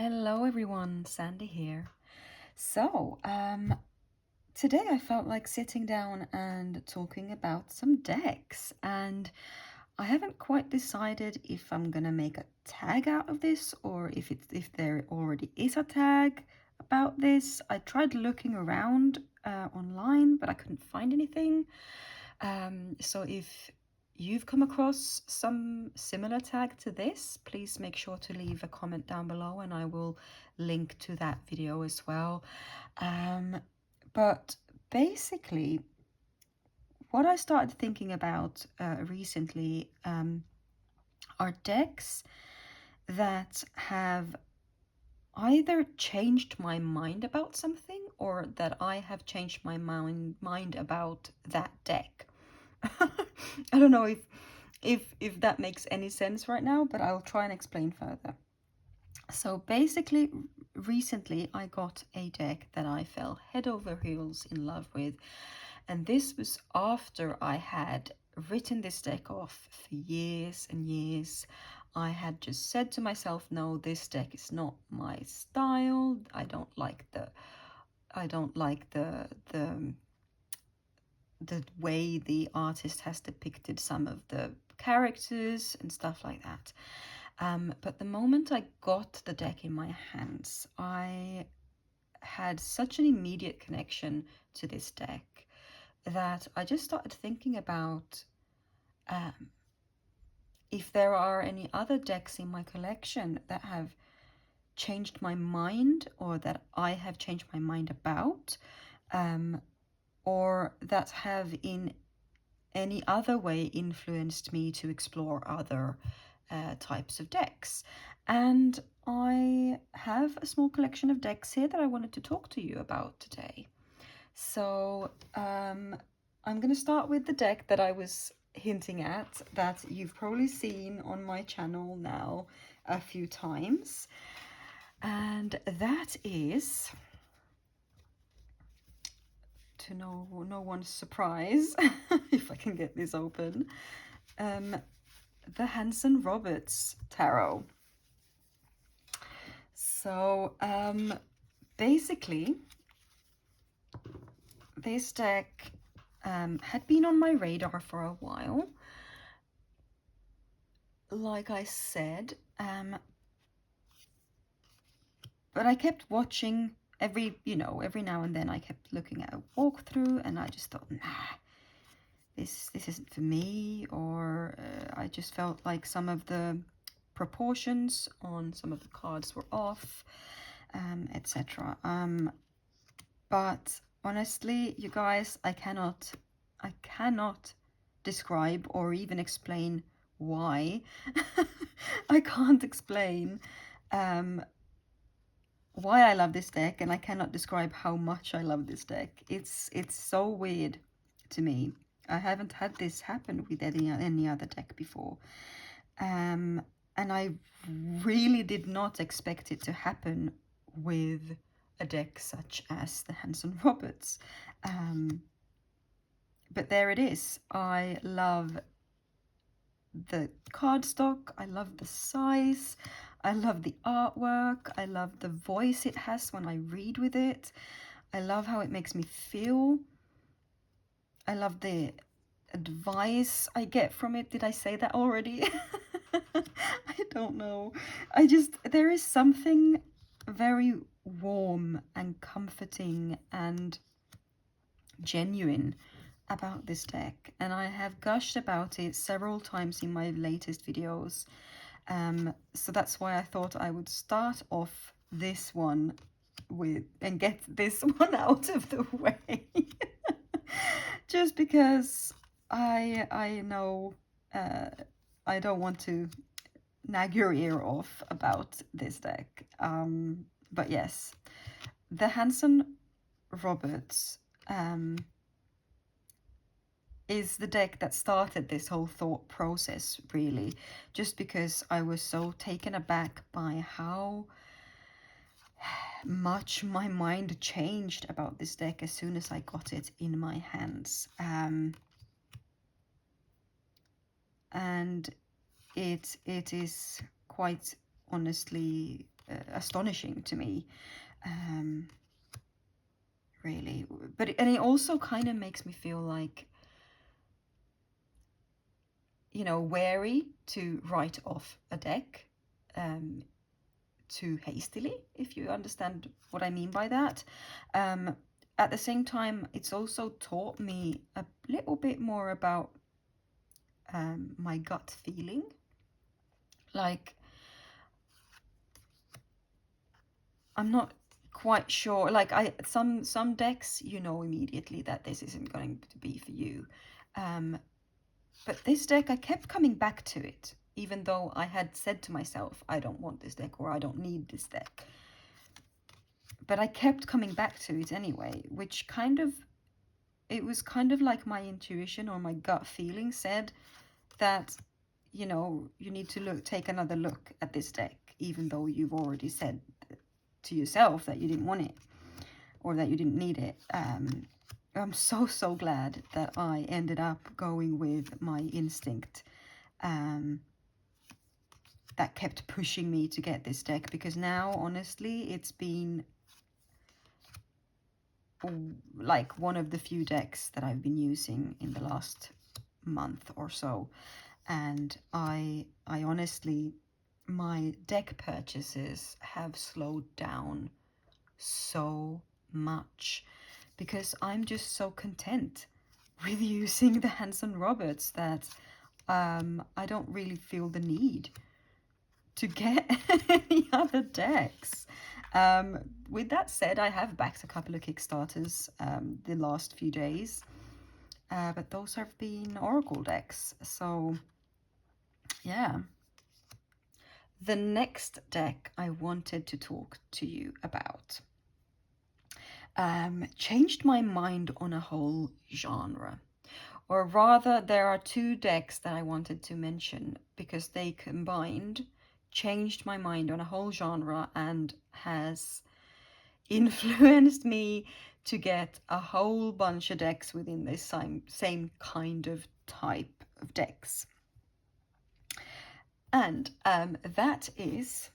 Hello everyone, Sandy here. So, today I felt like sitting down and talking about some decks, and I haven't quite decided if I'm gonna make a tag out of this or if there already is a tag about this. I tried looking around online, but I couldn't find anything. So if you've come across some similar tag to this, please make sure to leave a comment down below and I will link to that video as well. But basically, what I started thinking about recently are decks that have either changed my mind about something or that I have changed my mind about that deck. I don't know if that makes any sense right now, but I'll try and explain further. So basically, recently I got a deck that I fell head over heels in love with, and this was after I had written this deck off for years and years. I had just said to myself, no, this deck is not my style. I don't like the way the artist has depicted some of the characters and stuff like that. But the moment I got the deck in my hands, I had such an immediate connection to this deck that I just started thinking about if there are any other decks in my collection that have changed my mind or that I have changed my mind about, or that have in any other way influenced me to explore other types of decks. And I have a small collection of decks here that I wanted to talk to you about today. So I'm going to start with the deck that I was hinting at, that you've probably seen on my channel now a few times. And that is, to no one's surprise, if I can get this open, the Hansen Roberts Tarot. So basically, this deck had been on my radar for a while, like I said, but I kept watching every now and then. I kept looking at a walkthrough and I just thought, nah, this isn't for me, or I just felt like some of the proportions on some of the cards were off, etc. But honestly, you guys, I cannot describe or even explain why. I can't explain why I love this deck, and I cannot describe how much I love this deck. It's so weird to me. I haven't had this happen with any other deck before, and I really did not expect it to happen with a deck such as the Hansen Roberts. But there it is. I love the cardstock, I love the size, I love the artwork, I love the voice it has when I read with it, I love how it makes me feel, I love the advice I get from it. Did I say that already? I don't know. There is something very warm and comforting and genuine about this deck, and I have gushed about it several times in my latest videos, so that's why I thought I would start off this one with and get this one out of the way. Just because I know I don't want to nag your ear off about this deck, but yes, the Hansen Roberts is the deck that started this whole thought process, really, just because I was so taken aback by how much my mind changed about this deck as soon as I got it in my hands. And it is quite honestly astonishing to me, really. And it also kind of makes me feel like, you know, wary to write off a deck too hastily, if you understand what I mean by that. At the same time, it's also taught me a little bit more about my gut feeling. Like, I'm not quite sure. Like, some decks, you know immediately that this isn't going to be for you. But this deck, I kept coming back to it, even though I had said to myself, I don't want this deck, or I don't need this deck. But I kept coming back to it anyway, which it was kind of like my intuition or my gut feeling said that, you know, you need to take another look at this deck, even though you've already said to yourself that you didn't want it or that you didn't need it. I'm so glad that I ended up going with my instinct that kept pushing me to get this deck, because now, honestly, it's been like one of the few decks that I've been using in the last month or so. And I honestly, my deck purchases have slowed down so much, because I'm just so content with using the Hansen Roberts that I don't really feel the need to get any other decks. With that said, I have backed a couple of Kickstarters the last few days, but those have been Oracle decks. So yeah. The next deck I wanted to talk to you about changed my mind on a whole genre. Or rather, there are two decks that I wanted to mention because they combined changed my mind on a whole genre and has influenced me to get a whole bunch of decks within this same kind of type of decks. And that is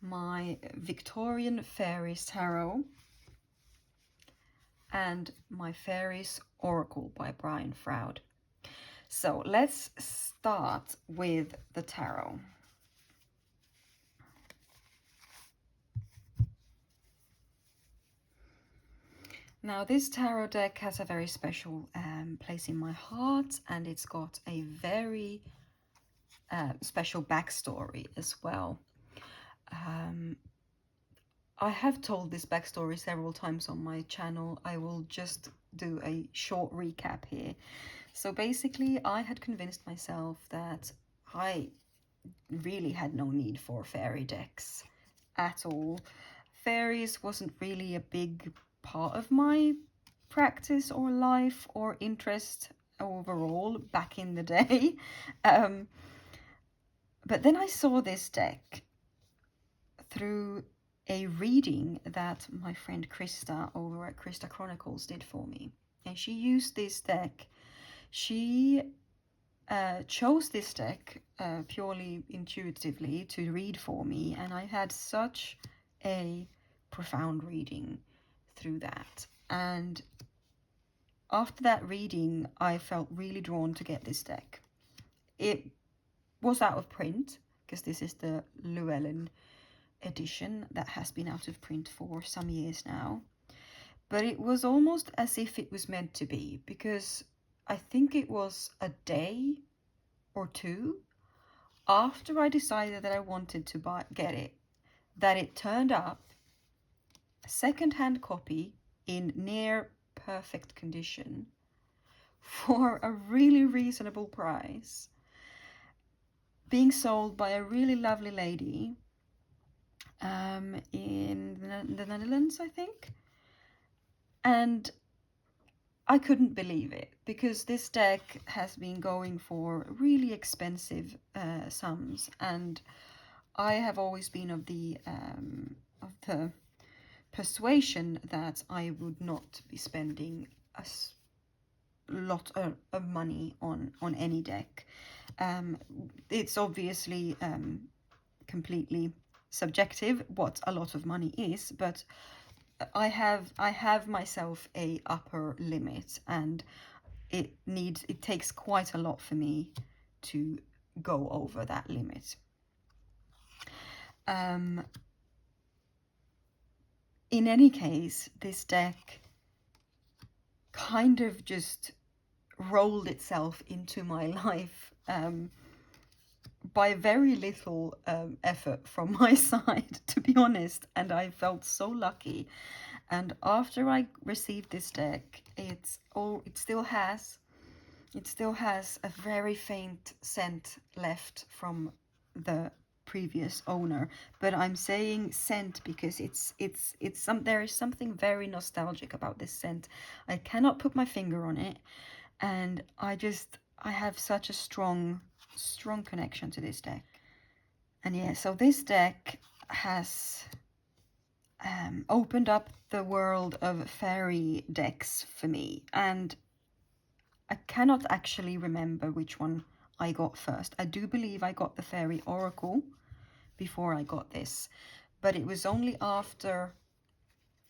my Victorian Fairies Tarot and my Fairies Oracle by Brian Froud. So let's start with the tarot. Now, this tarot deck has a very special place in my heart, and it's got a very special backstory as well. I have told this backstory several times on my channel. I will just do a short recap here. So basically, I had convinced myself that I really had no need for fairy decks at all. Fairies wasn't really a big part of my practice or life or interest overall back in the day. But then I saw this deck through a reading that my friend Krista over at Krista Chronicles did for me. And she used this deck. She chose this deck purely intuitively to read for me, and I had such a profound reading through that. And after that reading, I felt really drawn to get this deck. It was out of print, because this is the Llewellyn edition that has been out of print for some years now. But it was almost as if it was meant to be, because I think it was a day or two after I decided that I wanted to get it, that it turned up, a second-hand copy in near perfect condition for a really reasonable price, being sold by a really lovely lady in the Netherlands, I think. And I couldn't believe it, because this deck has been going for really expensive sums, and I have always been of the persuasion that I would not be spending a lot of money on any deck. It's obviously completely subjective what a lot of money is, but I have myself a upper limit, and it takes quite a lot for me to go over that limit. In any case, this deck kind of just rolled itself into my life by very little effort from my side, to be honest, and I felt so lucky. And after I received this deck, it still has a very faint scent left from the previous owner, but I'm saying scent because there is something very nostalgic about this scent. I cannot put my finger on it, and I have such a strong connection to this deck. And yeah, so this deck has opened up the world of fairy decks for me, and I cannot actually remember which one I got first. I do believe I got the Fairy Oracle before I got this, but it was only after,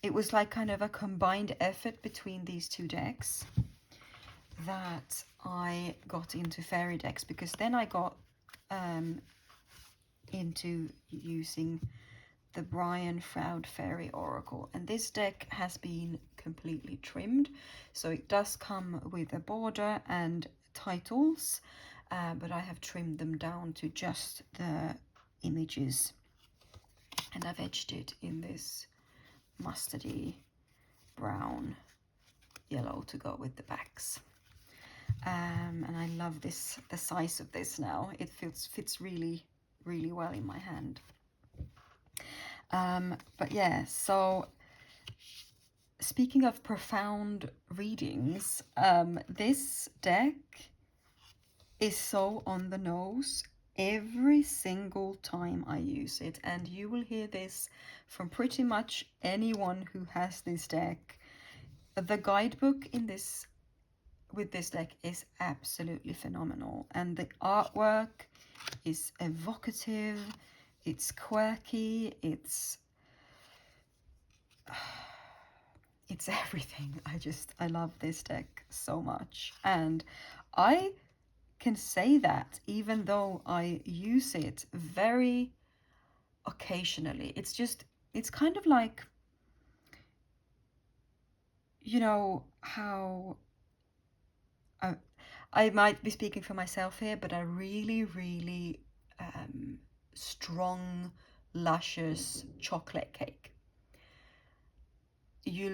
it was like kind of a combined effort between these two decks that I got into fairy decks, because then I got into using the Brian Froud Fairy Oracle, and this deck has been completely trimmed, so it does come with a border and titles, but I have trimmed them down to just the images, and I've edged it in this mustardy brown yellow to go with the backs. And I love the size of this now. It fits really, really well in my hand. But yeah, so speaking of profound readings, this deck is so on the nose every single time I use it, and you will hear this from pretty much anyone who has this deck. The guidebook with this deck is absolutely phenomenal, and the artwork is evocative, it's quirky, it's everything. I love this deck so much, and I can say that even though I use it very occasionally. It's kind of like, you know, how I might be speaking for myself here, but a really, really strong, luscious chocolate cake. You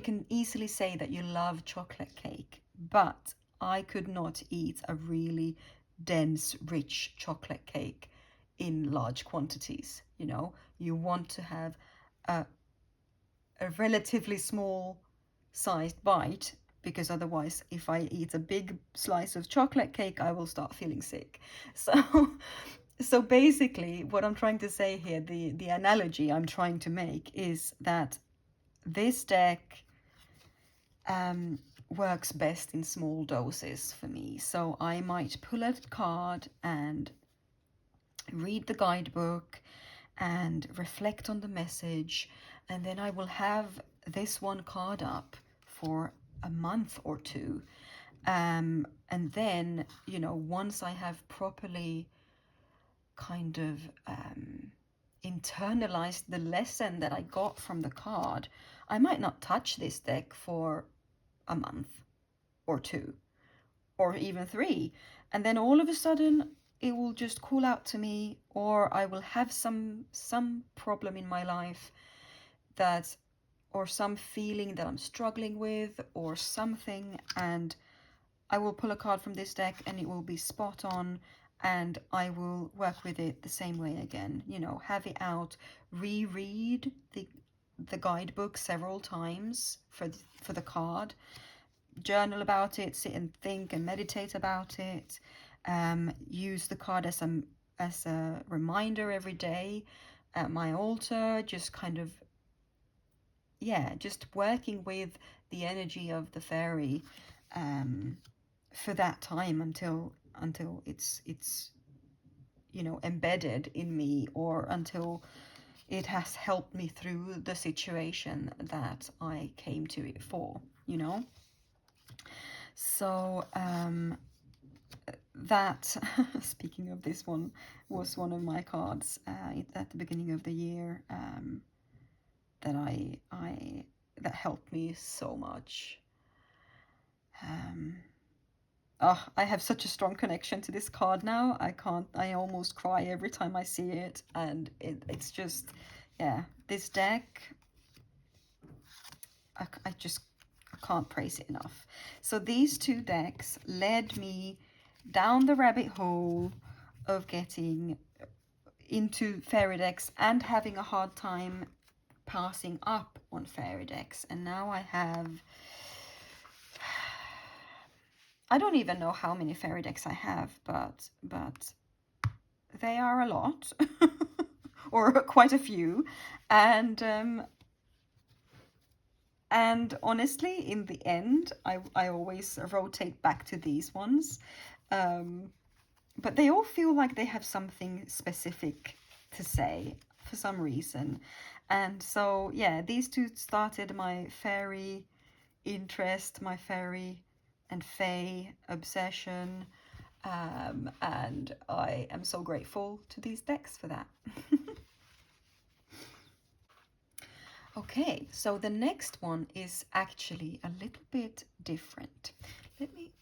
can easily say that you love chocolate cake, but I could not eat a really dense, rich chocolate cake in large quantities. You know, you want to have a relatively small sized bite, because otherwise, if I eat a big slice of chocolate cake, I will start feeling sick. So basically, what I'm trying to say here, the analogy I'm trying to make, is that this deck works best in small doses for me. So I might pull a card and read the guidebook and reflect on the message, and then I will have this one card up for a month or two, and then, you know, once I have properly kind of internalized the lesson that I got from the card, I might not touch this deck for a month or two or even 3, and then all of a sudden it will just call out to me, or I will have some problem in my life that, or some feeling that I'm struggling with or something, and I will pull a card from this deck and it will be spot on, and I will work with it the same way again. You know, have it out, reread the guidebook several times for the card, journal about it, sit and think and meditate about it, use the card as a reminder every day at my altar, just kind of, yeah, just working with the energy of the fairy for that time until it's you know, embedded in me, or until it has helped me through the situation that I came to it for, you know. So that speaking of this one, was one of my cards at the beginning of the year, that that helped me so much. Oh, I have such a strong connection to this card now. I almost cry every time I see it, and it's just, yeah, this deck, I just can't praise it enough. So these two decks led me down the rabbit hole of getting into fairy decks and having a hard time passing up on fairy decks. And now I have, I don't even know how many fairy decks I have, but they are a lot, or quite a few, and honestly, in the end, I always rotate back to these ones, but they all feel like they have something specific to say for some reason. And so, yeah, these two started my fairy interest, my fairy and fae obsession, and I am so grateful to these decks for that. Okay, so the next one is actually a little bit different.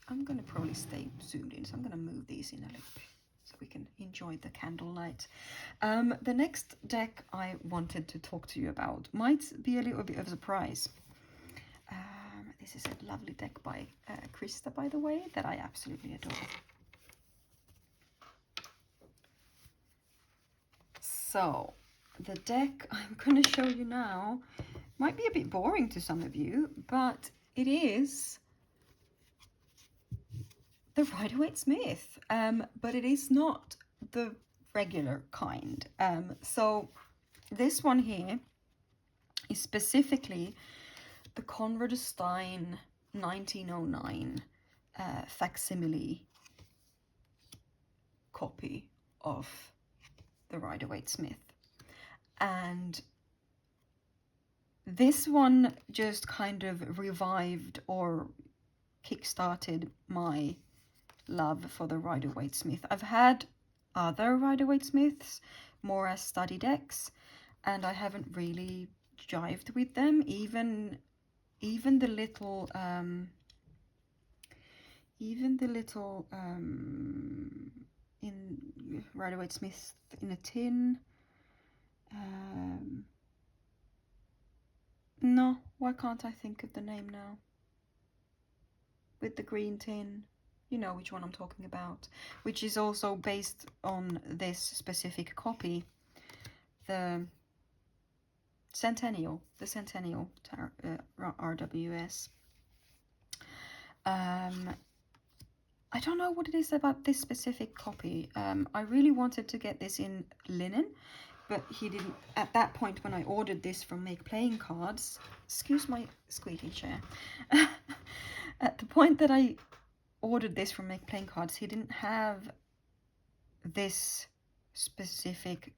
I'm going to probably stay zoomed in, so I'm going to move these in a little bit so we can enjoy the candlelight. The next deck I wanted to talk to you about might be a little bit of a surprise. This is a lovely deck by Krista, by the way, that I absolutely adore. So, the deck I'm going to show you now might be a bit boring to some of you, but it is the RWSmoth, but it is not the regular kind. So this one here is specifically the Conrad Stein 1909 facsimile copy of the RWSmoth. And this one just kind of revived or kickstarted my love for the RWSmoth. I've had other RWSmoths more as study decks, and I haven't really jived with them. Even the little in RWSmoth in a tin. No, why can't I think of the name now? With the green tin, you know which one I'm talking about, which is also based on this specific copy, the Centennial RWS. I don't know what it is about this specific copy. I really wanted to get this in linen, but he didn't. At that point when I ordered this from Make Playing Cards, excuse my squeaky chair, at the point that I ordered this from Make Playing Cards, he didn't have this specific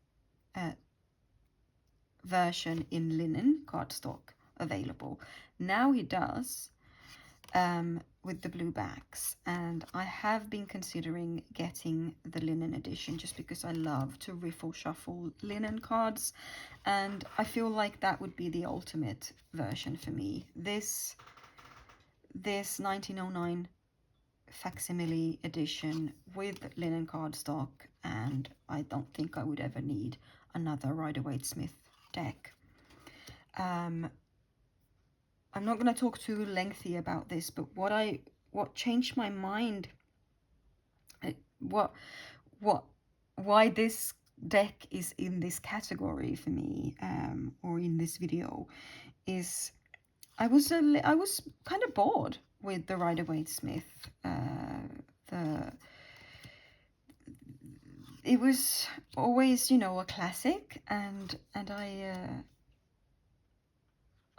version in linen cardstock available. Now he does, with the blue backs, and I have been considering getting the linen edition just because I love to riffle shuffle linen cards, and I feel like that would be the ultimate version for me. This 1909 facsimile edition with linen cardstock, and I don't think I would ever need another RWSmoth deck. I'm not going to talk too lengthy about this, but what changed my mind, why this deck is in this category for me, or in this video, is I was kind of bored with the RWSmoth. It was always, you know, a classic, and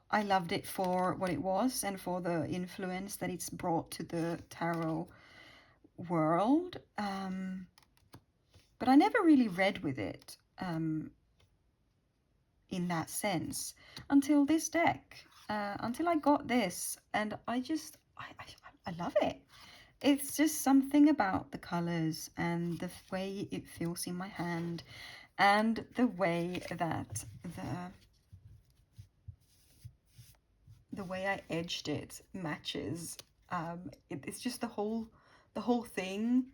I loved it for what it was and for the influence that it's brought to the tarot world. but I never really read with it in that sense until this deck, until I got this, and I love it. It's just something about the colors and the way it feels in my hand, and the way that the way I edged it matches. It's just the whole thing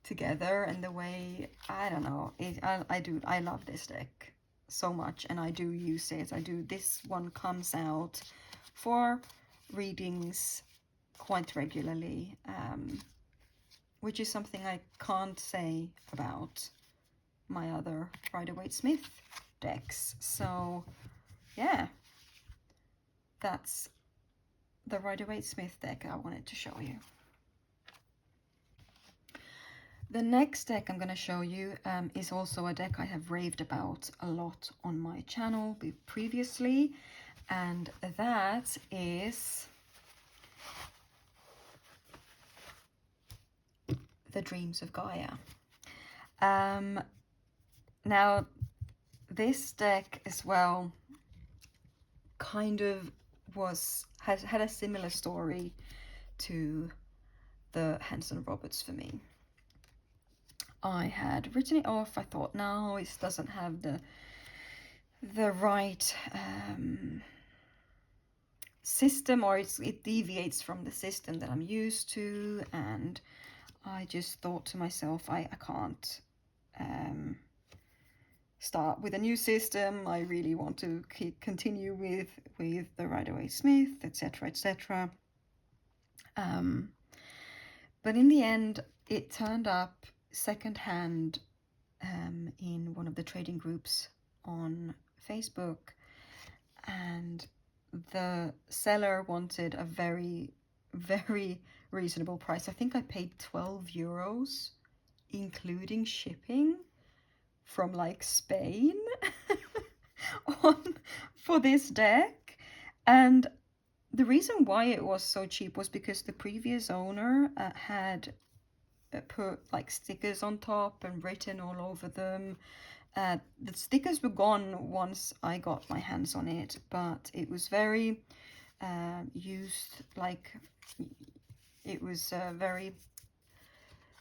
together, and the way, I don't know, I love this deck so much, and I do use it. This one comes out for readings quite regularly, which is something I can't say about my other RWSmoth decks. So yeah, that's the RWSmoth deck I wanted to show you. The next deck I'm going to show you is also a deck I have raved about a lot on my channel previously, and that is the Dreams of Gaia. Now, this deck as well kind of had a similar story to the Hansen Roberts for me. I had written it off. I thought, no, it doesn't have the right system, or it deviates from the system that I'm used to, and I just thought to myself, I can't start with a new system. I really want to continue with the RWSmoth, etc., etc. But in the end, it turned up secondhand in one of the trading groups on Facebook, and the seller wanted a very, very reasonable price. I think I paid 12 euros, including shipping, from like Spain for this deck. And the reason why it was so cheap was because the previous owner had put like stickers on top and written all over them. The stickers were gone once I got my hands on it, but it was very used, like it was very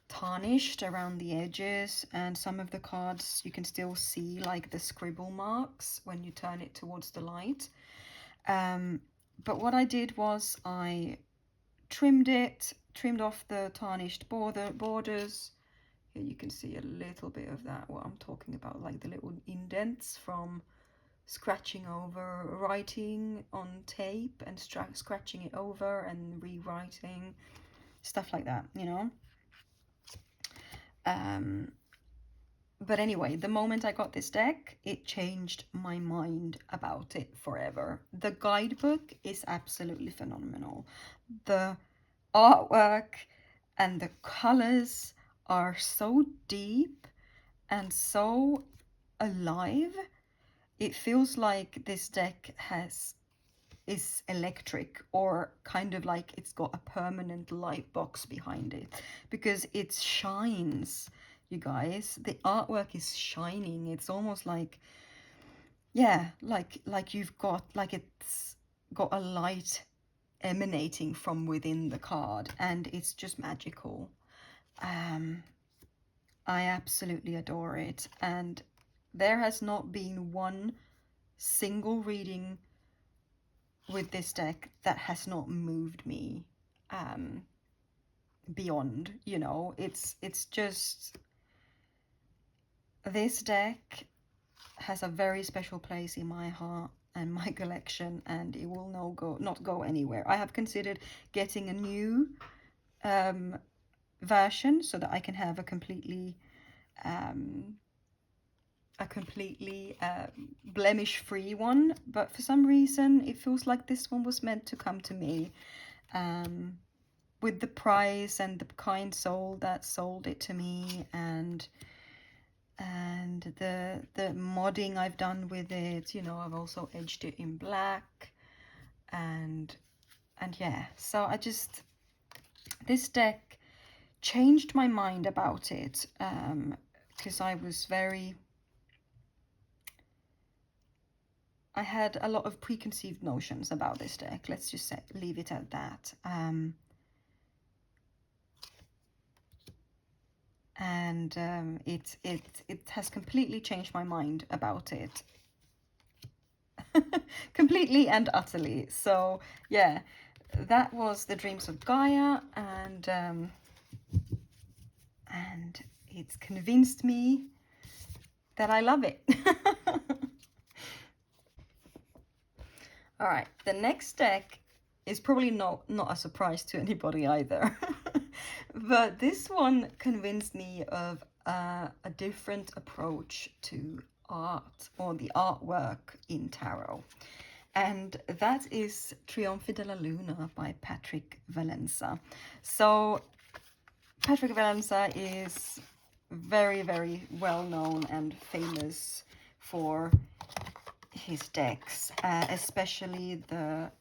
tarnished around the edges, and some of the cards you can still see like the scribble marks when you turn it towards the light. But what I did was I trimmed off the tarnished borders. Here you can see a little bit of that, what I'm talking about, like the little indents from scratching over writing on tape and scratching it over and rewriting, stuff like that, you know. But anyway, the moment I got this deck, it changed my mind about it forever. The guidebook is absolutely phenomenal. The artwork and the colors are so deep and so alive. It feels like this deck is electric, or kind of like it's got a permanent light box behind it, because it shines, you guys. The artwork is shining. It's almost like, yeah, like you've got, like it's got a light emanating from within the card, and it's just magical. I absolutely adore it, and there has not been one single reading with this deck that has not moved me beyond, you know. It's just, this deck has a very special place in my heart and my collection, and it will not go anywhere. I have considered getting a new version so that I can have a completely blemish-free one, but for some reason it feels like this one was meant to come to me, with the price and the kind soul that sold it to me, and the modding I've done with it. You know, I've also edged it in black, and yeah, so this deck changed my mind about it because I had a lot of preconceived notions about this deck. Let's just leave it at that. It has completely changed my mind about it. Completely and utterly. So yeah, that was the Dreams of Gaia, and it's convinced me that I love it. All right, the next deck is probably not a surprise to anybody either. But this one convinced me of a different approach to art, or the artwork in tarot. And that is Triump De La Luna by Patrick Valenza. So Patrick Valenza is very, very well known and famous for his decks, especially the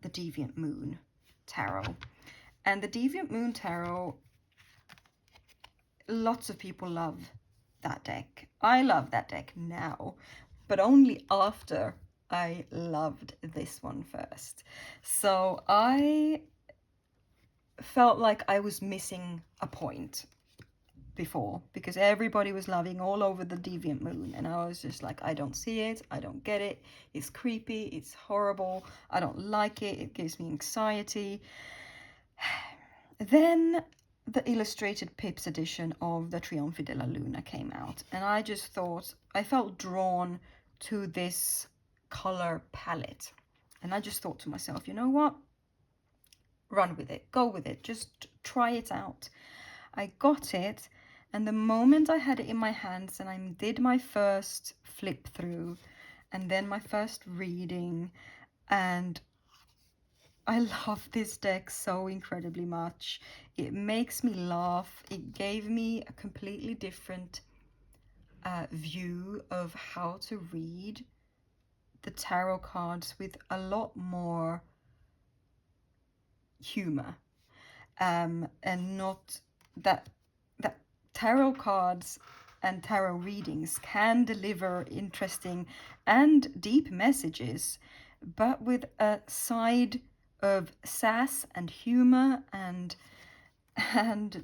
Deviant Moon Tarot. And the Deviant Moon Tarot, lots of people love that deck. I love that deck now, but only after I loved this one first. So I felt like I was missing a point before, because everybody was loving all over the Deviant Moon, and I was just like, I don't see it, I don't get it, it's creepy, it's horrible, I don't like it, it gives me anxiety. Then the illustrated Pips edition of the Triump De La Luna came out, and I just thought, I felt drawn to this color palette, and I just thought to myself, you know what, run with it, go with it, just try it out. I got it, and the moment I had it in my hands and I did my first flip through and then my first reading, and I love this deck so incredibly much. It makes me laugh. It gave me a completely different view of how to read the tarot cards with a lot more humor, and not that tarot cards and tarot readings can deliver interesting and deep messages, but with a side of sass and humor and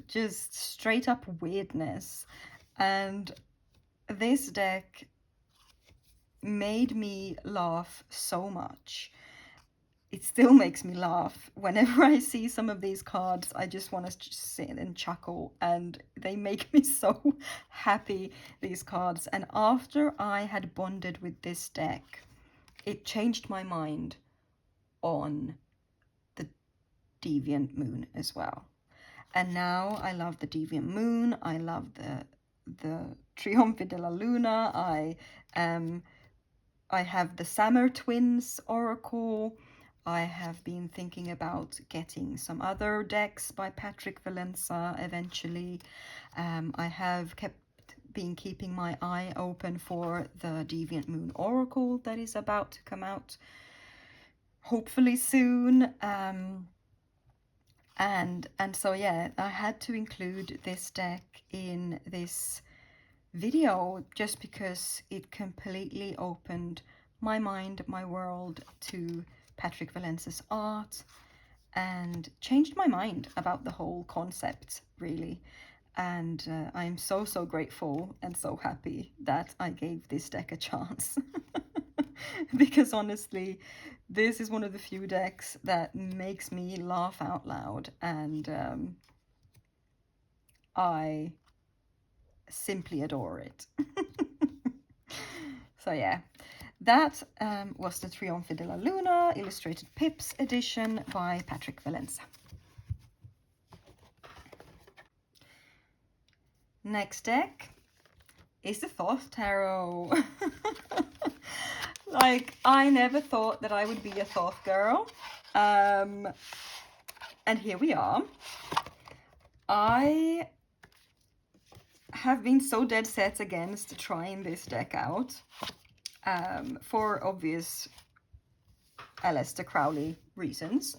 just straight up weirdness. And this deck made me laugh so much. It still makes me laugh. Whenever I see some of these cards, I just want to just sit and chuckle, and they make me so happy, these cards. And after I had bonded with this deck, it changed my mind on the Deviant Moon as well. And now I love the Deviant Moon, I love the Triump De La Luna, I have the Summer Twins Oracle. I have been thinking about getting some other decks by Patrick Valenza eventually. I have been keeping my eye open for the Deviant Moon Oracle that is about to come out hopefully soon. And so yeah, I had to include this deck in this video just because it completely opened my mind, my world to Patrick Valenza's art, and changed my mind about the whole concept, really. And I'm so grateful and so happy that I gave this deck a chance. Because honestly, this is one of the few decks that makes me laugh out loud, and I simply adore it. So yeah, that was the Triump De La Luna Illustrated Pips edition by Patrick Valenza. Next deck is the Thoth Tarot. Like, I never thought that I would be a Thoth girl. And here we are. I have been so dead set against trying this deck out, for obvious Aleister Crowley reasons.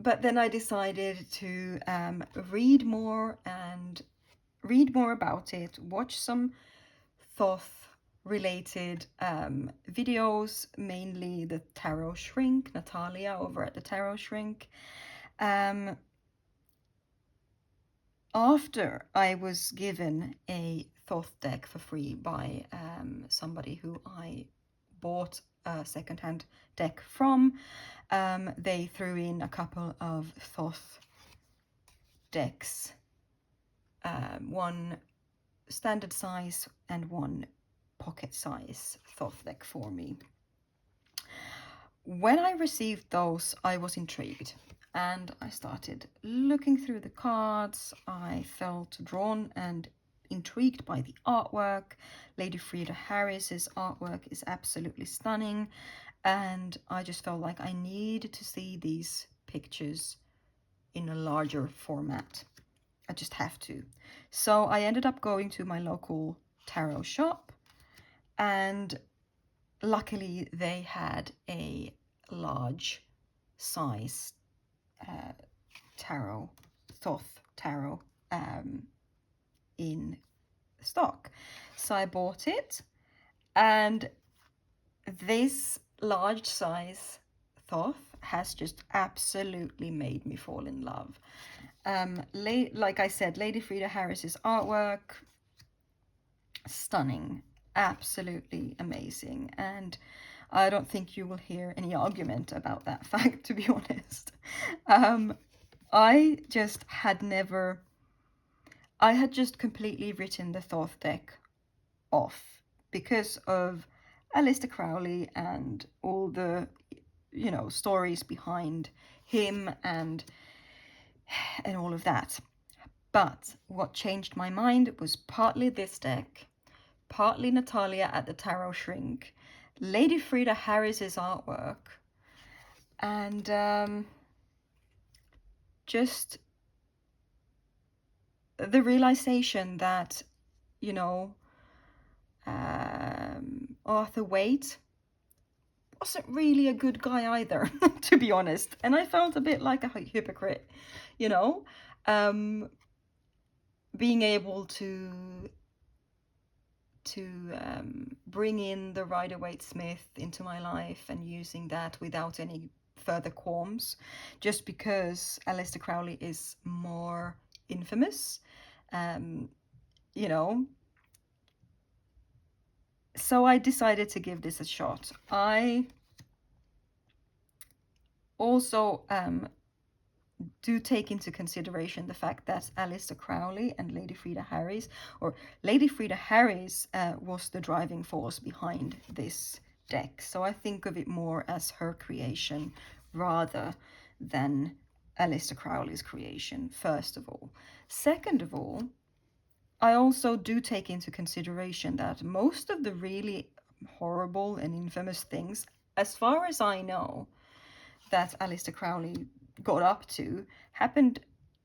but then I decided to read more about it, watch some Thoth related videos, mainly the Tarot Shrink, Natalia over at the Tarot Shrink. After I was given a Thoth deck for free by somebody who I bought a secondhand deck from, they threw in a couple of Thoth decks, one standard size and one pocket size Thoth deck for me. When I received those, I was intrigued and I started looking through the cards. I felt drawn and intrigued by the artwork. Lady Frida Harris's artwork is absolutely stunning, and I just felt like I needed to see these pictures in a larger format. I just have to. So I ended up going to my local tarot shop, and luckily they had a large size tarot, Thoth tarot, in stock. So I bought it, and this large size Thoth has just absolutely made me fall in love. Like I said, Lady Frida Harris's artwork, stunning, absolutely amazing, and I don't think you will hear any argument about that fact, to be honest. I had just completely written the Thoth deck off because of Aleister Crowley and all the, stories behind him and all of that. But what changed my mind was partly this deck, partly Natalia at the Tarot Shrink, Lady Frida Harris's artwork, and just the realization that, Arthur Waite wasn't really a good guy either, to be honest. And I felt a bit like a hypocrite, being able to bring in the RWSmoth into my life and using that without any further qualms, just because Aleister Crowley is more infamous, So I decided to give this a shot. I also do take into consideration the fact that Aleister Crowley and Lady Frida Harris, was the driving force behind this deck. So I think of it more as her creation rather than Aleister Crowley's creation, first of all. Second of all, I also do take into consideration that most of the really horrible and infamous things, as far as I know, that Aleister Crowley got up to happened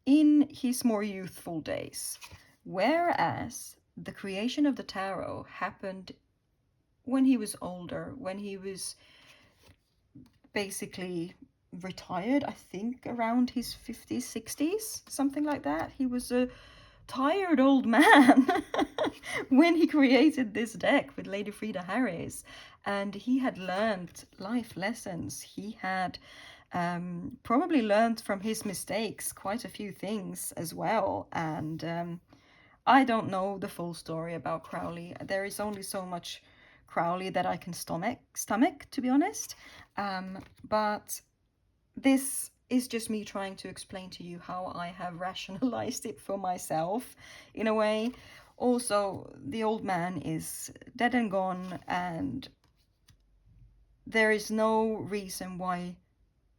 in his more youthful days, whereas the creation of the tarot happened when he was older, when he was basically retired, I think around his 50s, 60s, something like that. He was a tired old man when he created this deck with Lady Frida Harris, and he had learned life lessons. He had probably learned from his mistakes quite a few things as well, and I don't know the full story about Crowley. There is only so much Crowley that I can stomach, to be honest, but this is just me trying to explain to you how I have rationalized it for myself, in a way. Also, the old man is dead and gone, and there is no reason why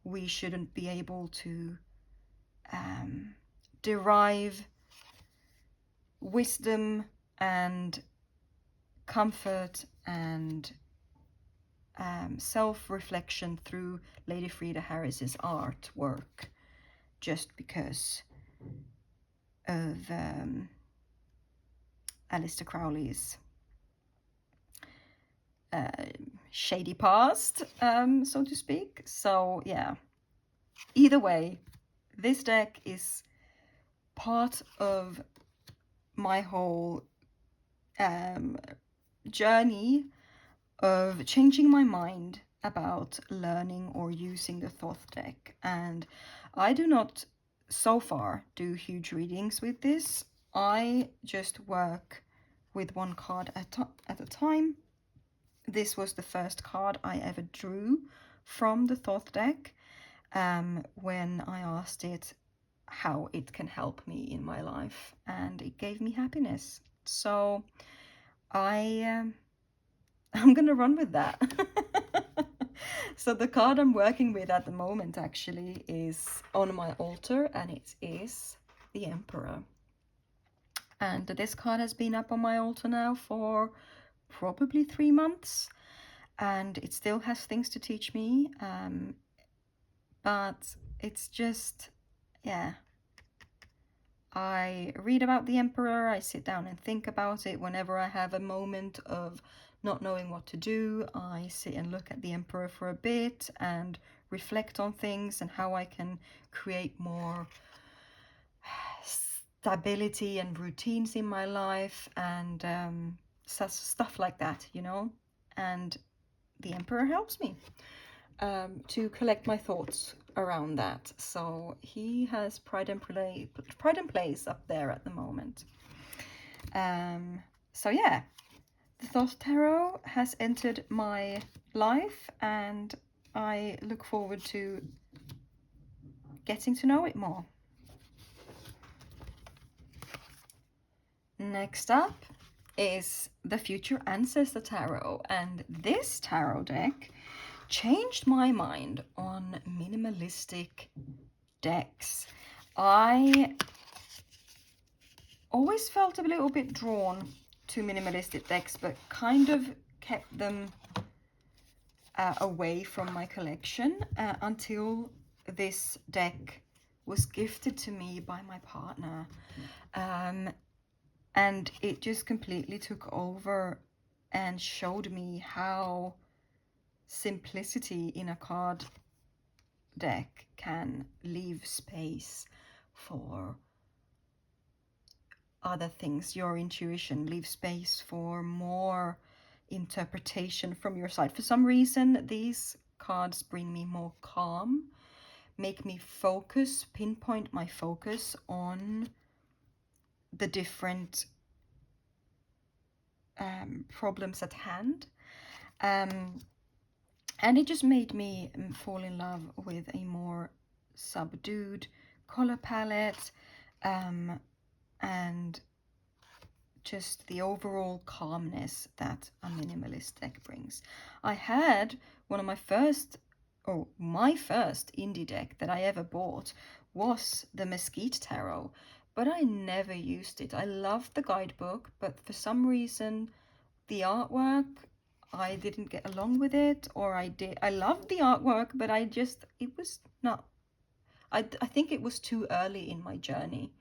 we shouldn't be able to derive wisdom and comfort and self-reflection through Lady Frida Harris's artwork, just because of Aleister Crowley's shady past, so to speak. So yeah, either way, this deck is part of my whole journey of changing my mind about learning or using the Thoth deck. And I do not so far do huge readings with this. I just work with one card at a time. This was the first card I ever drew from the Thoth deck when I asked it how it can help me in my life, and it gave me happiness. So I'm gonna run with that. So the card I'm working with at the moment actually is on my altar, and it is the Emperor. And this card has been up on my altar now for probably 3 months, and it still has things to teach me, but it's just, yeah, I read about the Emperor, I sit down and think about it. Whenever I have a moment of not knowing what to do, I sit and look at the Emperor for a bit and reflect on things and how I can create more stability and routines in my life, and stuff like that, you know. And the Emperor helps me to collect my thoughts around that. So he has pride and place up there at the moment. So yeah, the Thoth Tarot has entered my life, and I look forward to getting to know it more. Next up is the Future Ancestor Tarot, and this tarot deck changed my mind on minimalistic decks. I always felt a little bit drawn to minimalistic decks, but kind of kept them away from my collection until this deck was gifted to me by my partner. And it just completely took over and showed me how simplicity in a card deck can leave space for other things, your intuition, leave space for more interpretation from your side. For some reason, these cards bring me more calm, make me focus, pinpoint my focus on the different problems at hand. And it just made me fall in love with a more subdued color palette, and just the overall calmness that a minimalist deck brings. I had my first indie deck that I ever bought was the Mesquite Tarot, but I never used it. I loved the guidebook, but for some reason the artwork, I didn't get along with it, or I loved the artwork, but it was not, I think it was too early in my journey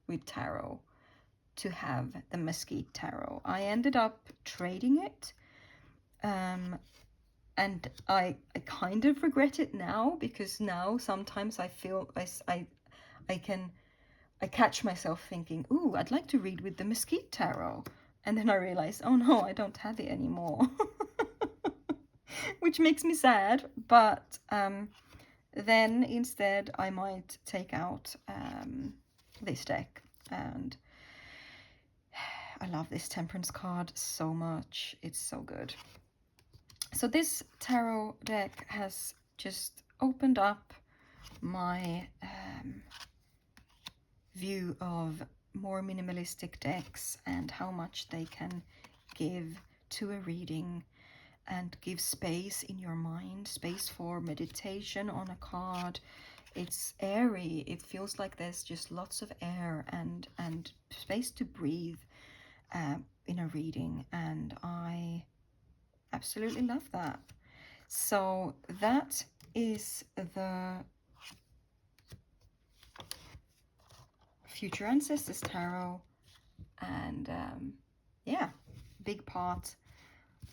with tarot to have the Mesquite Tarot. I ended up trading it, and I kind of regret it now, because now sometimes I feel I catch myself thinking, ooh, I'd like to read with the Mesquite Tarot, and then I realize, oh no, I don't have it anymore. Which makes me sad, but then instead I might take out this deck, and I love this Temperance card so much. It's so good. So this tarot deck has just opened up my view of more minimalistic decks and how much they can give to a reading and give space in your mind, space for meditation on a card. It's airy. It feels like there's just lots of air and space to breathe in a reading, and I absolutely love that. So that is the Future Ancestors Tarot, and yeah, big part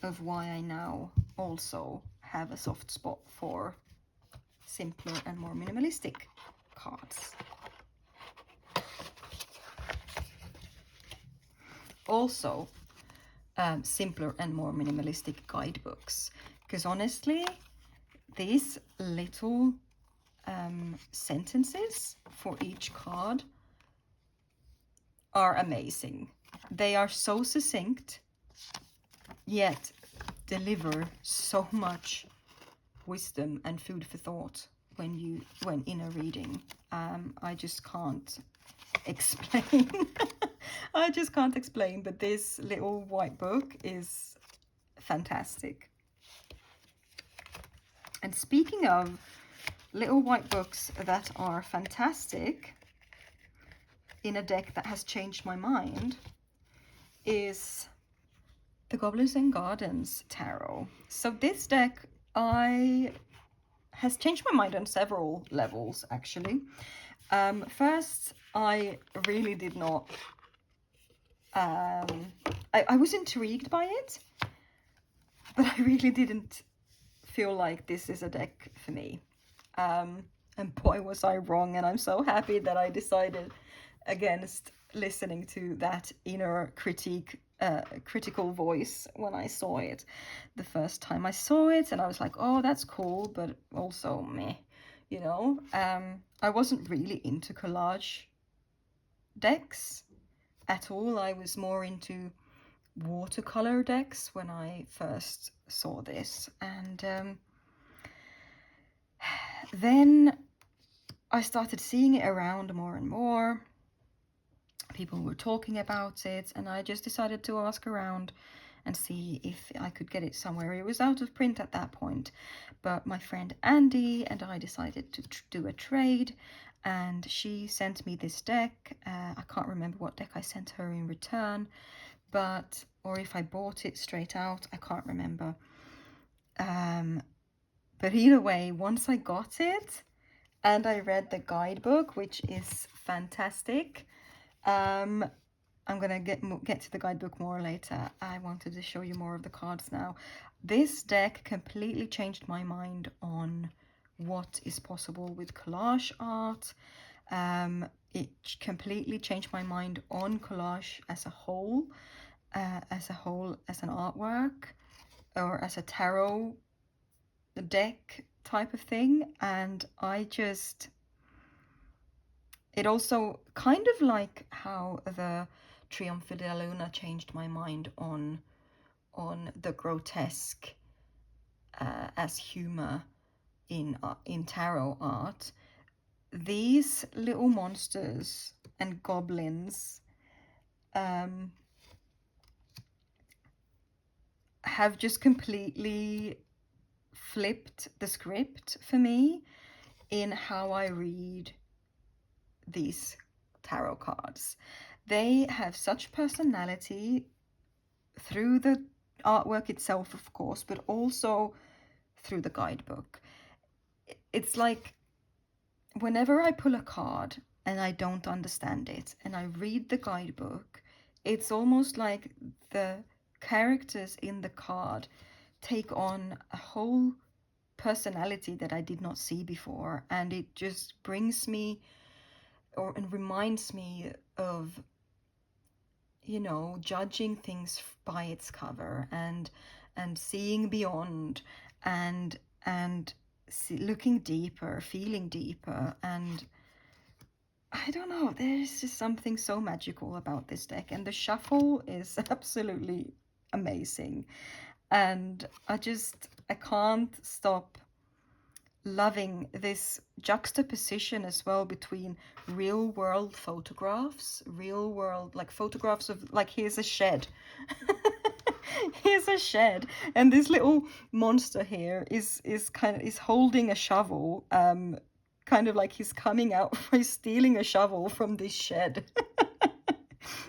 of why I now also have a soft spot for simpler and more minimalistic cards. Also, simpler and more minimalistic guidebooks, because honestly, these little sentences for each card are amazing. They are so succinct, yet deliver so much wisdom and food for thought when in a reading. I just can't explain. I just can't explain, but this little white book is fantastic. And speaking of little white books that are fantastic, in a deck that has changed my mind, is the Goblins and Gardens Tarot. So this deck has changed my mind on several levels, actually. First, I really did not... I was intrigued by it, but I really didn't feel like this is a deck for me. And boy, was I wrong, and I'm so happy that I decided against listening to that inner critical voice when I saw it the first time I saw it, and I was like, oh, that's cool, but also meh, you know. I wasn't really into collage decks at all. I was more into watercolor decks when I first saw this, and then I started seeing it around more and more. People were talking about it, and I just decided to ask around and see if I could get it somewhere. It was out of print at that point, but my friend Andy and I decided to do a trade, and she sent me this deck. I can't remember what deck I sent her in return, or if I bought it straight out, I can't remember. But either way, once I got it and I read the guidebook, which is fantastic. I'm gonna get to the guidebook more later. I wanted to show you more of the cards now. This deck completely changed my mind on what is possible with collage art. It completely changed my mind on collage as a whole, as an artwork, or as a tarot deck type of thing. And it also, kind of like how the Triump De La Luna changed my mind on the grotesque as humor in tarot art. These little monsters and goblins have just completely flipped the script for me in how I read these tarot cards. They have such personality through the artwork itself, of course, but also through the guidebook. It's like whenever I pull a card and I don't understand it and I read the guidebook, it's almost like the characters in the card take on a whole personality that I did not see before, and it just brings me and reminds me of, you know, judging things by its cover and seeing beyond and looking deeper, feeling deeper. And I don't know, there's just something so magical about this deck, and the shuffle is absolutely amazing. And I can't stop loving this juxtaposition as well between real world photographs, like photographs of, like, here's a shed. Here's a shed, and this little monster here is holding a shovel, kind of like he's coming out, he's stealing a shovel from this shed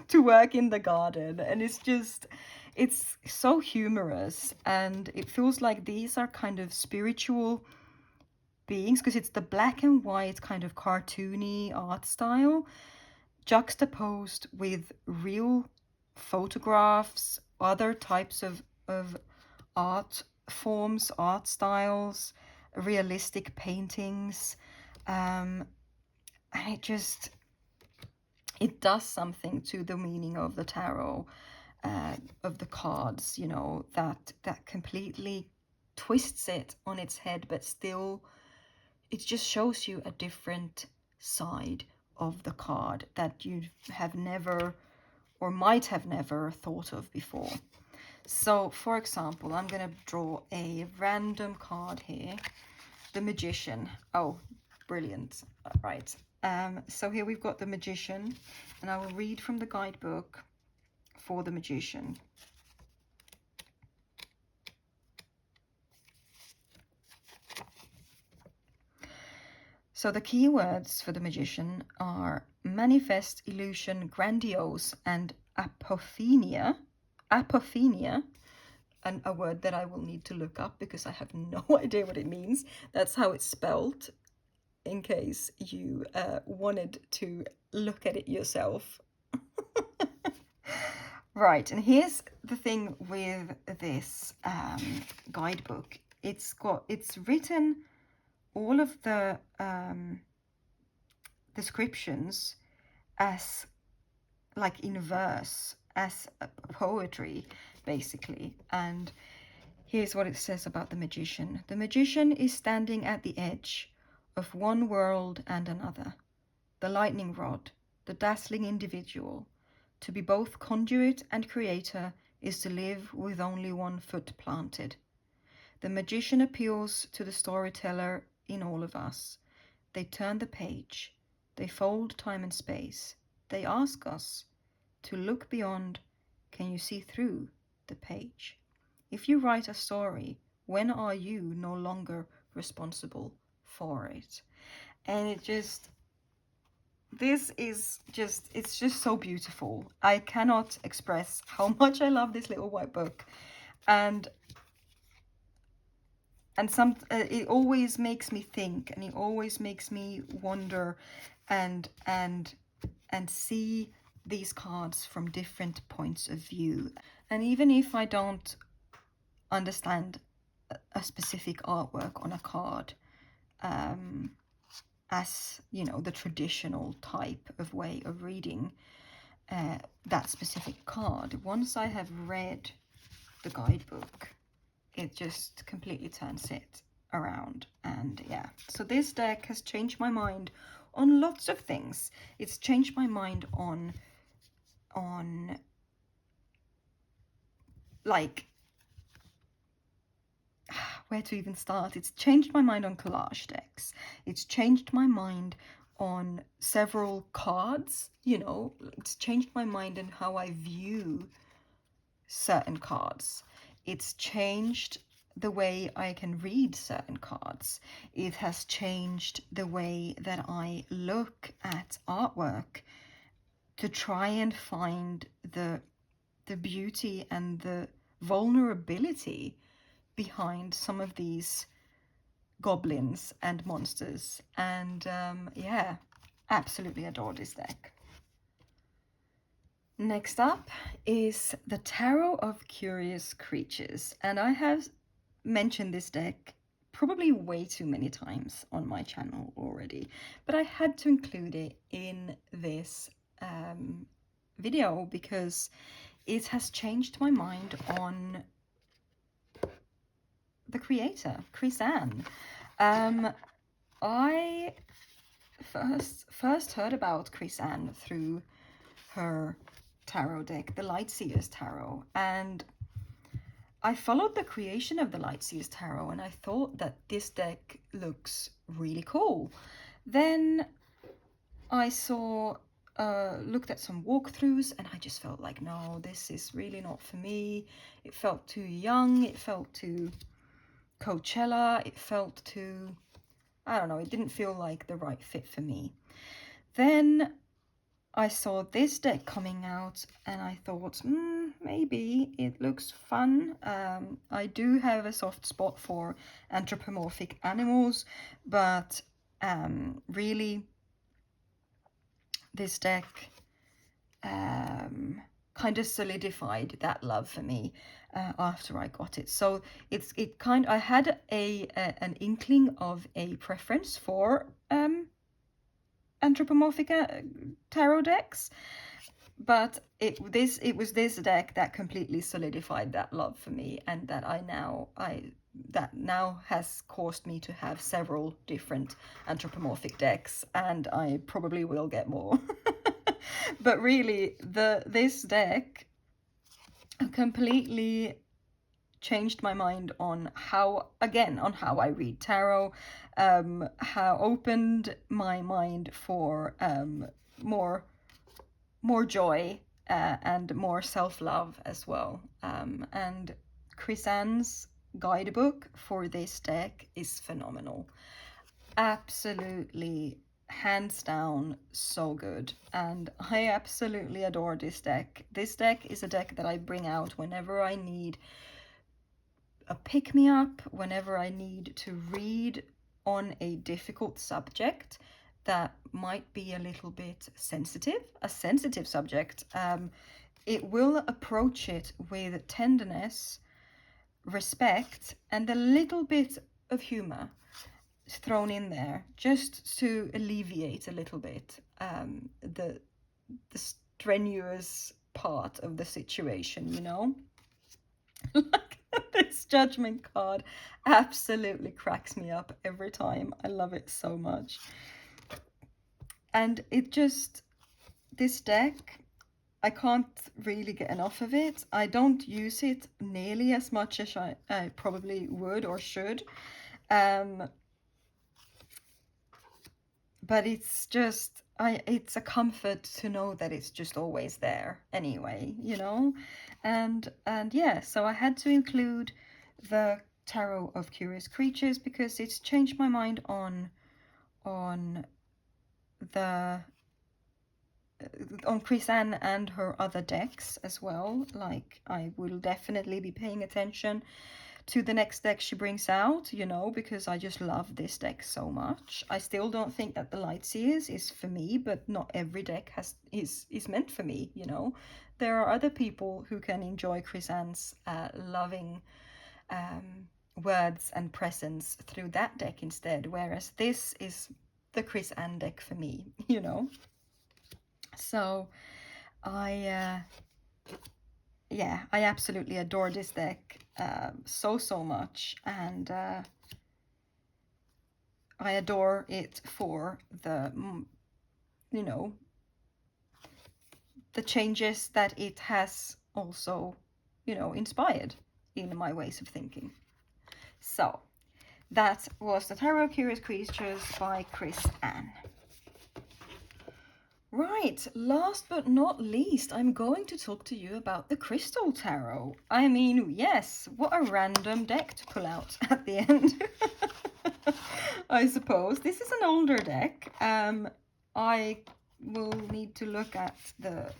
to work in the garden. And it's so humorous, and it feels like these are kind of spiritual beings, because it's the black and white kind of cartoony art style juxtaposed with real photographs, other types of art forms, art styles, realistic paintings, and it does something to the meaning of the tarot, of the cards, you know, that completely twists it on its head, but still it just shows you a different side of the card that you have never or might have never thought of before. So, for example, I'm going to draw a random card here. The Magician. Oh, brilliant. Right. So here we've got the Magician, and I will read from the guidebook for the Magician. So the key words for the Magician are manifest, illusion, grandiose, and apophenia. Apophenia, and a word that I will need to look up because I have no idea what it means. That's how it's spelled, in case you wanted to look at it yourself. Right, and here's the thing with this guidebook. It's written all of the descriptions as like in verse, as poetry, basically. And here's what it says about the Magician. The Magician is standing at the edge of one world and another. The lightning rod, the dazzling individual. To be both conduit and creator is to live with only one foot planted. The Magician appeals to the storyteller in all of us. They turn the page. They fold time and space. They ask us to look beyond. Can you see through the page? If you write a story, when are you no longer responsible for it? And it's just so beautiful. I cannot express how much I love this little white book. And it always makes me think, and it always makes me wonder and see these cards from different points of view. And even if I don't understand a specific artwork on a card, as you know, the traditional type of way of reading that specific card, once I have read the guidebook, it just completely turns it around. And yeah, so this deck has changed my mind on lots of things. It's changed my mind on like where to even start. It's changed my mind on collage decks. It's changed my mind on several cards, you know. It's changed my mind in how I view certain cards. It's changed the way I can read certain cards. It has changed the way that I look at artwork to try and find the beauty and the vulnerability behind some of these goblins and monsters. And yeah, absolutely adore this deck. Next up is the Tarot of Curious Creatures, and I have mentioned this deck probably way too many times on my channel already, but I had to include it in this video because it has changed my mind on the creator, Chris-Anne. I first heard about Chris-Anne through her tarot deck, the Lightseers Tarot, and I followed the creation of the Lightseers Tarot, and I thought that this deck looks really cool. Then I looked at some walkthroughs, and I just felt like, no, this is really not for me. It felt too young, it felt too Coachella, it felt too, I don't know, it didn't feel like the right fit for me. Then I saw this deck coming out, and I thought, maybe it looks fun. I do have a soft spot for anthropomorphic animals, but really, this deck kind of solidified that love for me after I got it. So I had an inkling of a preference for anthropomorphic tarot decks, but it was this deck that completely solidified that love for me, and that now has caused me to have several different anthropomorphic decks, and I probably will get more. But really, this deck completely changed my mind on how I read tarot, how opened my mind for more joy and more self-love as well. And Chris Ann's guidebook for this deck is phenomenal. Absolutely, hands down, so good. And I absolutely adore this deck. This deck is a deck that I bring out whenever I need a pick-me-up, whenever I need to read on a difficult subject that might be a little bit sensitive, a sensitive subject. It will approach it with tenderness, respect, and a little bit of humor thrown in there, just to alleviate a little bit the strenuous part of the situation, you know? Like, this judgment card absolutely cracks me up every time. I love it so much. And this deck, I can't really get enough of it. I don't use it nearly as much as I probably would or should. But it's just, it's a comfort to know that it's just always there anyway, you know? And yeah, so I had to include the Tarot of Curious Creatures because it's changed my mind on Chris Anne and her other decks as well. Like, I will definitely be paying attention to the next deck she brings out, you know, because I just love this deck so much. I still don't think that the Lightseers is for me, but not every deck is meant for me, you know. There are other people who can enjoy Chris Anne's loving words and presence through that deck instead, whereas this is the Chris Anne deck for me, you know. So I absolutely adore this deck so much, and I adore it for the, you know, the changes that it has also, you know, inspired in my ways of thinking. So that was the Tarot of Curious Creatures by Chris Anne. Right, last but not least, I'm going to talk to you about the Crystal Tarot. I mean, yes, what a random deck to pull out at the end. I suppose. This is an older deck. I will need to look at the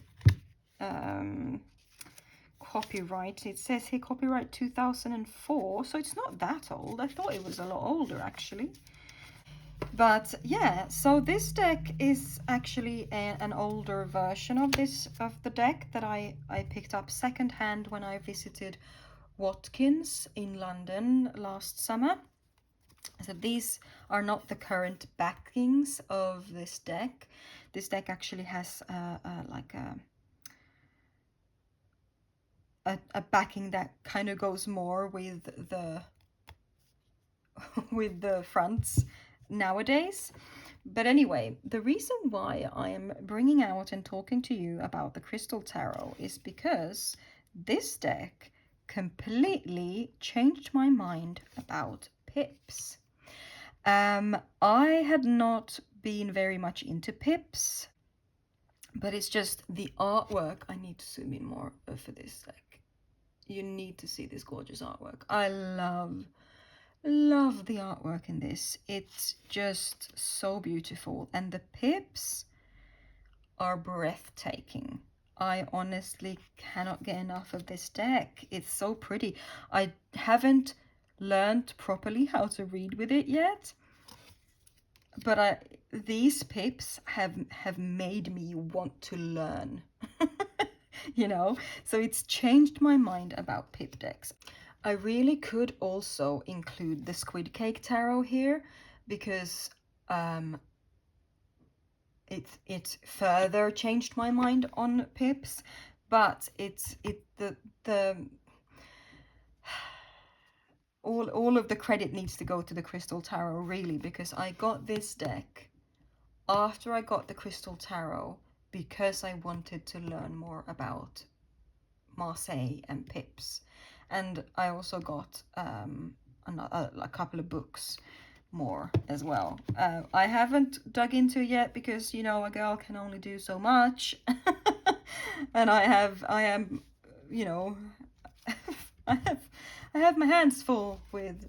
copyright. It says here copyright 2004, so it's not that old. I thought it was a lot older, actually. But yeah, so this deck is actually an older version of the deck that I picked up secondhand when I visited Watkins in London last summer. So these are not the current backings of this deck. This deck actually has like a backing that kind of goes more with the with the fronts nowadays. But anyway, the reason why I am bringing out and talking to you about the Crystal Tarot is because this deck completely changed my mind about pips. I had not been very much into pips, but it's just the artwork. I need to zoom in more for this deck. You need to see this gorgeous artwork. I love the artwork in this. It's just so beautiful, and the pips are breathtaking. I honestly cannot get enough of this deck. It's so pretty. I haven't learned properly how to read with it yet, but these pips have made me want to learn. you know? So it's changed my mind about pip decks. I really could also include the Squid Cake Tarot here, because it further changed my mind on pips, but the all of the credit needs to go to the Crystal Tarot, really, because I got this deck after I got the Crystal Tarot because I wanted to learn more about Marseille and pips, and I also got a couple of books more as well. I haven't dug into it yet because, you know, a girl can only do so much. And I am, you know, I have my hands full with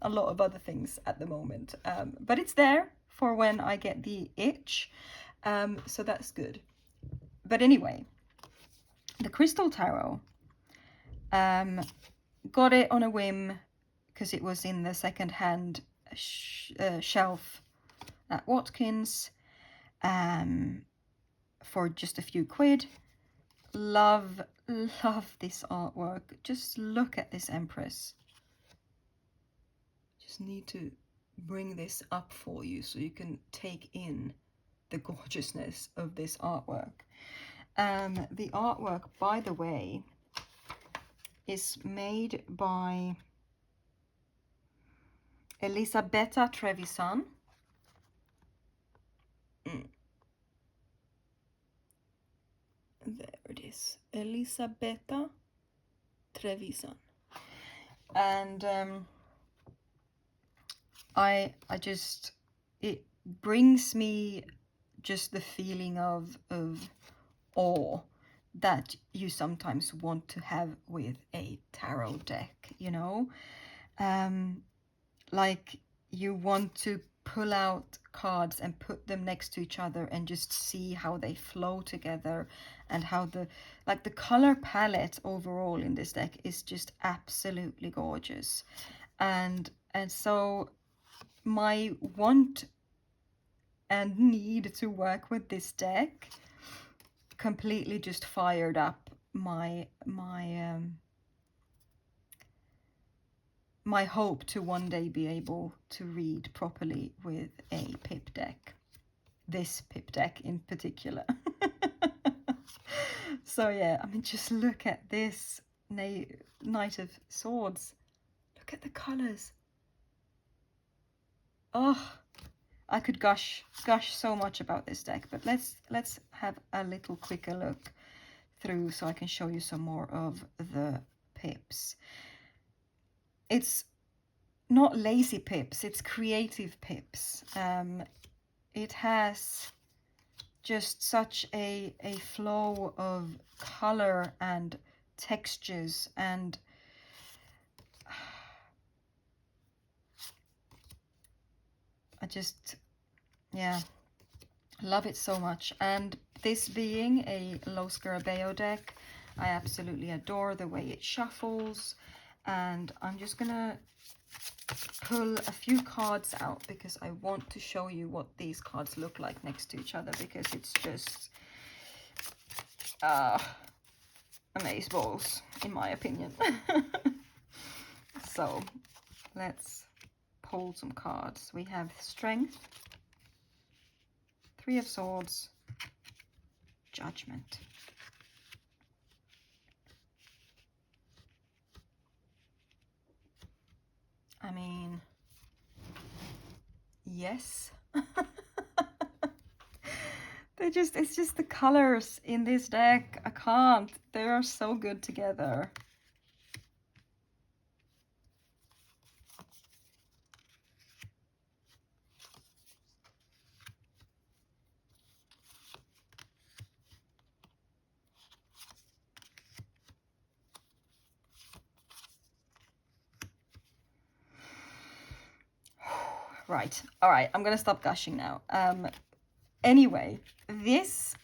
a lot of other things at the moment. But it's there for when I get the itch. So that's good. But anyway, the Crystal Tarot, got it on a whim because it was in the second-hand shelf at Watkins, for just a few quid. Love this artwork. Just look at this Empress. Just need to bring this up for you so you can take in the gorgeousness of this artwork. The artwork, by the way, is made by Elisabetta Trevisan. There it is, Elisabetta Trevisan. And I just, it brings me just the feeling of awe that you sometimes want to have with a tarot deck, you know? Like you want to pull out cards and put them next to each other and just see how they flow together, and how the color palette overall in this deck is just absolutely gorgeous. And so my want and need to work with this deck completely just fired up my hope to one day be able to read properly with a pip deck. This pip deck in particular. So yeah, I mean, just look at this Knight of Swords. Look at the colors. Oh, I could gush so much about this deck, but let's have a little quicker look through so I can show you some more of the pips. It's not lazy pips, it's creative pips. It has just such a flow of color and textures, and I just, yeah, love it so much. And this being a Lo Scarabeo deck, I absolutely adore the way it shuffles. And I'm just gonna pull a few cards out because I want to show you what these cards look like next to each other, because it's just amazeballs in my opinion. So let's pull some cards. We have Strength, Three of Swords, Judgment. I mean, yes. It's just the colors in this deck. I can't. They are so good together. Right. All right. I'm going to stop gushing now. Anyway, this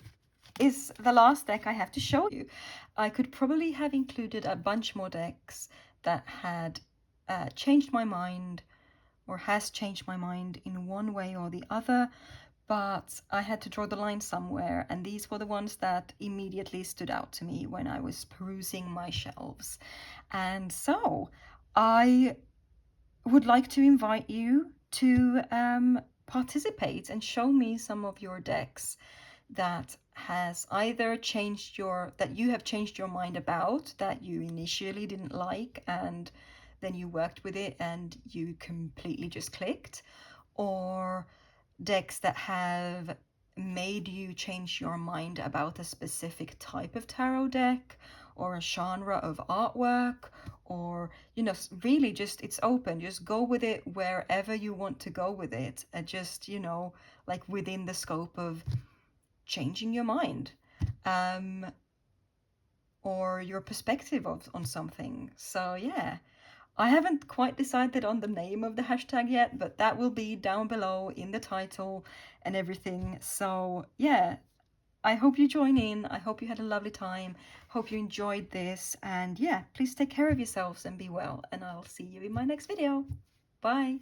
is the last deck I have to show you. I could probably have included a bunch more decks that had changed my mind, or has changed my mind in one way or the other, but I had to draw the line somewhere, and these were the ones that immediately stood out to me when I was perusing my shelves. And so I would like to invite you to participate and show me some of your decks that has either changed that you have changed your mind about, that you initially didn't like and then you worked with it and you completely just clicked, or decks that have made you change your mind about a specific type of tarot deck or a genre of artwork, or really just, it's open, just go with it wherever you want to go with it, just like within the scope of changing your mind, um, or your perspective on something. So yeah, I haven't quite decided on the name of the hashtag yet, but that will be down below in the title and everything. So yeah, I hope you join in. I hope you had a lovely time. Hope you enjoyed this. And yeah, please take care of yourselves and be well. And I'll see you in my next video. Bye.